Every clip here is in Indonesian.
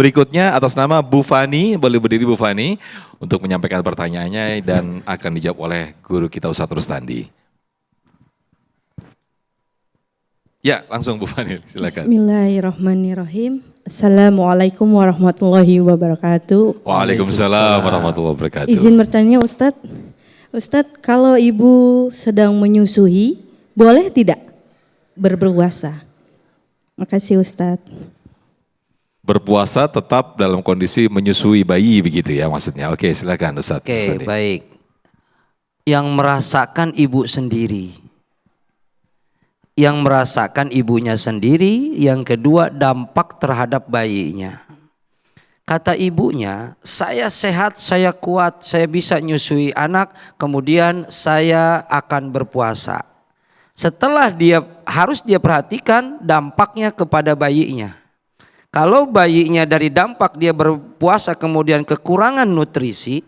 Berikutnya atas nama Bu Fani, boleh berdiri Bu Fani untuk menyampaikan pertanyaannya dan akan dijawab oleh guru kita Ustadz Rustandi. Ya, langsung Bu Fani, silakan. Bismillahirrahmanirrahim. Assalamualaikum warahmatullahi wabarakatuh. Waalaikumsalam warahmatullahi wabarakatuh. Izin bertanya Ustadz. Ustadz, kalau ibu sedang menyusui, boleh tidak berpuasa? Makasih Ustadz. Berpuasa tetap dalam kondisi menyusui bayi begitu ya maksudnya. Oke, silakan Ustadz. Oke, baik. Yang merasakan ibu sendiri. Yang merasakan ibunya sendiri, yang kedua dampak terhadap bayinya. Kata ibunya, saya sehat, saya kuat, saya bisa nyusui anak, kemudian saya akan berpuasa. Setelah harus dia perhatikan dampaknya kepada bayinya. Kalau bayinya dari dampak dia berpuasa kemudian kekurangan nutrisi,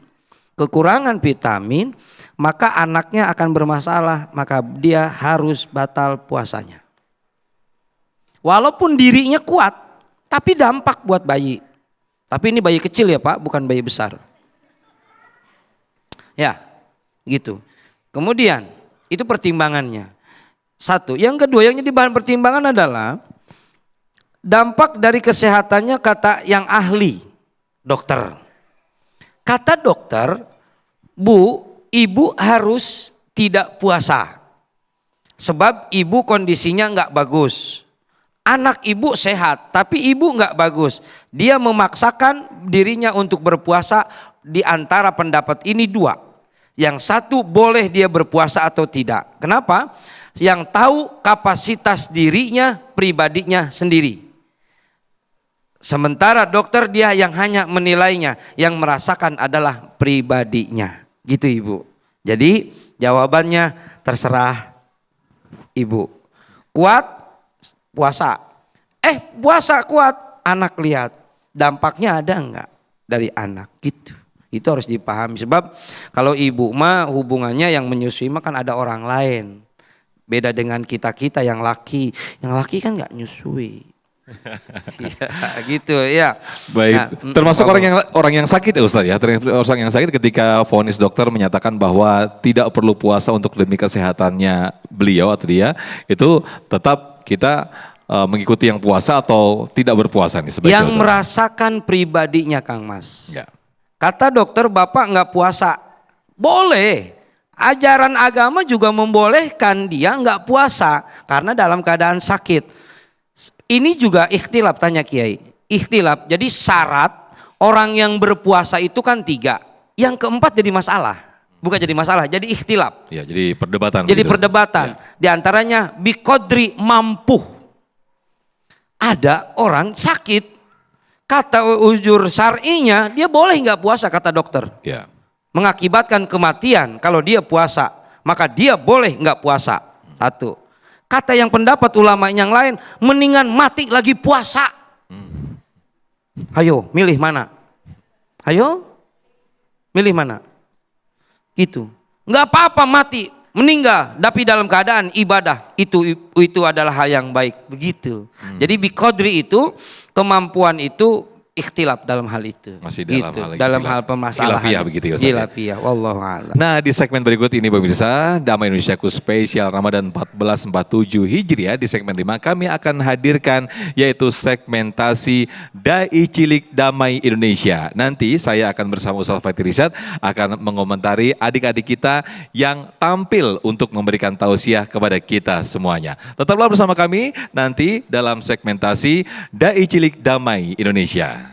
kekurangan vitamin, maka anaknya akan bermasalah, maka dia harus batal puasanya. Walaupun dirinya kuat, tapi dampak buat bayi. Tapi ini bayi kecil ya Pak, bukan bayi besar. Ya, gitu. Kemudian, itu pertimbangannya. Satu, yang kedua yang jadi bahan pertimbangan adalah dampak dari kesehatannya kata yang ahli, dokter. Kata dokter, Bu, ibu harus tidak puasa. Sebab ibu kondisinya nggak bagus. Anak ibu sehat, tapi ibu nggak bagus. Dia memaksakan dirinya untuk berpuasa. Di antara pendapat ini dua. Yang satu boleh dia berpuasa atau tidak. Kenapa? Yang tahu kapasitas dirinya, pribadinya sendiri. Sementara dokter dia yang hanya menilainya, yang merasakan adalah pribadinya. Gitu Ibu. Jadi jawabannya terserah Ibu. Kuat, puasa. Puasa kuat, anak lihat. Dampaknya ada enggak dari anak gitu. Itu harus dipahami. Sebab kalau ibu mah hubungannya yang menyusui mah kan ada orang lain. Beda dengan kita-kita yang laki. Yang laki kan enggak nyusui. Ya, gitu ya. Baik, nah, termasuk orang yang sakit ya Ustaz ya. Orang yang sakit ketika vonis dokter menyatakan bahwa tidak perlu puasa untuk demi kesehatannya beliau atau dia, itu tetap kita mengikuti yang puasa atau tidak berpuasa nih sebagai yang Ustaz. Merasakan pribadinya Kang Mas. Ya. Kata dokter Bapak nggak puasa, boleh. Ajaran agama juga membolehkan dia nggak puasa karena dalam keadaan sakit. Ini juga ikhtilaf, tanya Kiai. Ikhtilaf, jadi syarat orang yang berpuasa itu kan 3. Yang keempat jadi masalah. Bukan jadi masalah, jadi ikhtilaf. Ya, jadi perdebatan. Jadi perdebatan. Ya. Di antaranya biqadri mampu. Ada orang sakit, kata uzur syar'inya dia boleh nggak puasa kata dokter. Ya. Mengakibatkan kematian kalau dia puasa, maka dia boleh nggak puasa. Satu. Kata yang pendapat ulama yang lain, mendingan mati lagi puasa. Ayo, milih mana? Ayo, milih mana? Gitu. Nggak apa-apa mati, meninggal, tapi dalam keadaan ibadah. Itu adalah hal yang baik. Begitu. Jadi biqadri itu, kemampuan itu ikhtilaf dalam hal itu. Masih dalam gitu. hal dalam hal permasalahan. Khilafiyah begitu ya Ustaz. Khilafiyah, wallahu a'lam. Nah, di segmen berikut ini pemirsa, Damai Indonesiaku spesial Ramadan 1447 Hijriah di segmen 5 kami akan hadirkan yaitu segmentasi Dai Cilik Damai Indonesia. Nanti saya akan bersama Ustaz Fathir Irsyad akan mengomentari adik-adik kita yang tampil untuk memberikan tausiah kepada kita semuanya. Tetaplah bersama kami nanti dalam segmentasi Dai Cilik Damai Indonesia.